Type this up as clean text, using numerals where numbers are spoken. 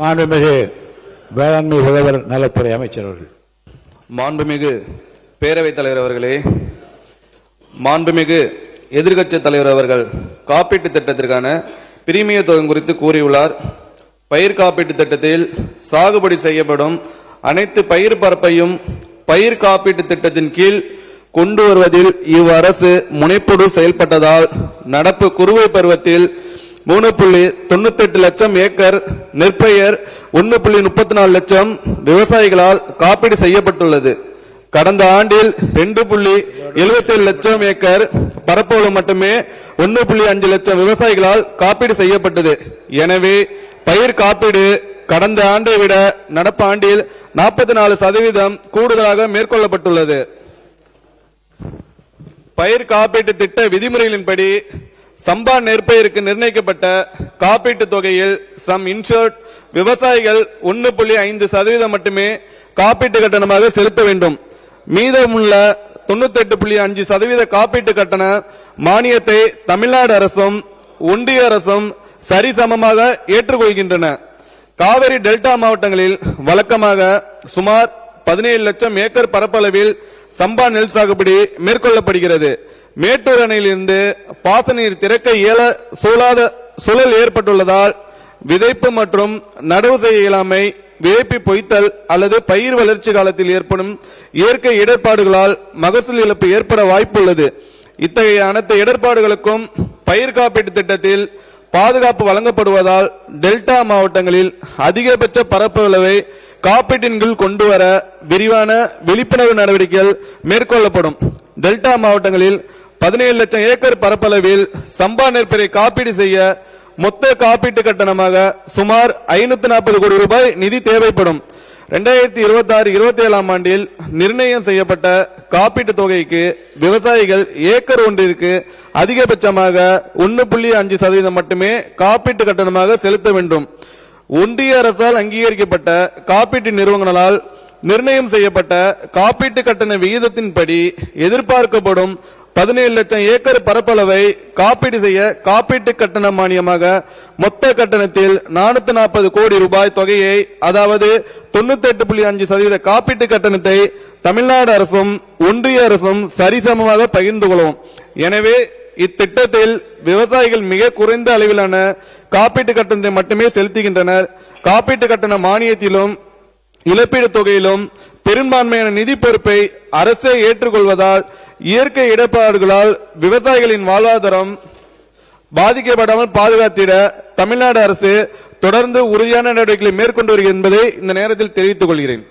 மாண்புமிகு வேளாண்மை உழவர் நலத்துறை அமைச்சர் அவர்கள். மாண்புமிகு பேரவைத் தலைவர் அவர்களே, மாண்புமிகு எதிர்க்கட்சி தலைவர் அவர்கள் காப்பீட்டு திட்டத்திற்கான பிரீமிய தொகை குறித்து கூறியுள்ளார். பயிர் காப்பீட்டு திட்டத்தில் சாகுபடி செய்யப்படும் அனைத்து பயிர் பரப்பையும் பயிர் காப்பீட்டு திட்டத்தின் கீழ் கொண்டு வருவதில் இவ்வரசு முனைப்போடு செயல்பட்டதால் நடப்பு குறுவை பருவத்தில் 3.98 லட்சம் ஏக்கர் நெற்பயிர் 1.34 லட்சம் விவசாயிகளால் காப்பீடு செய்யப்பட்டுள்ளது. கடந்த ஆண்டில் 2.77 லட்சம் ஏக்கர் பரப்பளவு மட்டுமே 1.5 லட்சம் விவசாயிகளால் காப்பீடு செய்யப்பட்டது. எனவே பயிர் காப்பீடு கடந்த ஆண்டை விட நடப்பு ஆண்டில் 44% கூடுதலாக மேற்கொள்ளப்பட்டுள்ளது. பயிர் காப்பீட்டு திட்ட விதிமுறைகளின்படி சம்பா நெற்பயிருக்கு நிர்ணயிக்கப்பட்ட காப்பீட்டு தொகையில் சம் இன்சூர்ட் விவசாயிகள் 1.5% மட்டுமே காப்பீட்டு கட்டணமாக செலுத்த வேண்டும். மீதமுள்ள 98.5% காப்பீட்டு கட்டண மானியத்தை தமிழ்நாடு அரசும் ஒன்றிய அரசும் சரிசமமாக ஏற்றுக்கொள்கின்றன. காவிரி டெல்டா மாவட்டங்களில் வழக்கமாக சுமார் 17 லட்சம் ஏக்கர் பரப்பளவில் சம்பா நெல் சாகுபடி மேற்கொள்ளப்படுகிறது. மேட்டூர் அணையிலிருந்து பாசன நீர் திறக்க இயல சூழல் ஏற்பட்டுள்ளதால் விதைப்பு மற்றும் நடவு செய்ய இயலாமை, விதைப்பு பொய்த்தல் அல்லது பயிர் வளர்ச்சி காலத்தில் ஏற்படும் இயற்கை இடர்பாடுகளால் மகசூல் இழப்பு ஏற்பட வாய்ப்புள்ளது. இத்தகைய அனைத்து இடர்பாடுகளுக்கும் பயிர் காப்பீட்டு திட்டத்தில் பாதுகாப்பு வழங்கப்படுவதால் டெல்டா மாவட்டங்களில் அதிகபட்ச பரப்பளவை காப்பீட்டின் கீழ் கொண்டு வர விரிவான விழிப்புணர்வு நடவடிக்கைகள் மேற்கொள்ளப்படும். டெல்டா மாவட்டங்களில் 17 லட்சம் ஏக்கர் பரப்பளவில் சம்பா நெற்பயிரை காப்பீடு செய்ய மொத்த காப்பீட்டு கட்டணமாக சுமார் 540 கோடி ரூபாய் நிதி தேவைப்படும். 2026-27 ஆண்டில் நிர்ணயம் செய்யப்பட்ட காப்பீட்டு தொகைக்கு விவசாயிகள் ஏக்கர் ஒன்றிற்கு அதிகபட்சமாக 1.5% மட்டுமே காப்பீட்டு கட்டணமாக செலுத்த வேண்டும். ஒன்றிய அரசால் அங்கீகரிக்கப்பட்ட காப்பீட்டு நிறுவனங்களால் நிர்ணயம் செய்யப்பட்ட காப்பீட்டு கட்டண விகிதத்தின்படி எதிர்பார்க்கப்படும் 17 லட்சம் ஏக்கர் பரப்பளவை காப்பீடு செய்ய காப்பீட்டு கட்டண மானியமாக மொத்த கட்டணத்தில் 440 கோடி ரூபாய் தொகையை, அதாவது 98.5% காப்பீட்டு கட்டணத்தை தமிழ்நாடு அரசும் ஒன்றிய அரசும் சரிசமமாக பகிர்ந்து கொள்ளும். எனவே இத்திட்டத்தில் விவசாயிகள் மிக குறைந்த அளவிலான காப்பீட்டு கட்டணத்தை மட்டுமே செலுத்துகின்றனர். காப்பீட்டு கட்டண மானியத்திலும் இழப்பீடு தொகையிலும் பெரும்பான்மையான நிதி பொறுப்பை அரசே ஏற்றுக்கொள்வதால் இயற்கை இடர்பாடுகளால் விவசாயிகளின் வாழ்வாதாரம் பாதிக்கப்படாமல் பாதுகாத்திட தமிழ்நாடு அரசு தொடர்ந்து உறுதியான நடவடிக்கைகளை மேற்கொண்டு வருகிறது என்பதை இந்த நேரத்தில் தெரிவித்துக் கொள்கிறேன்.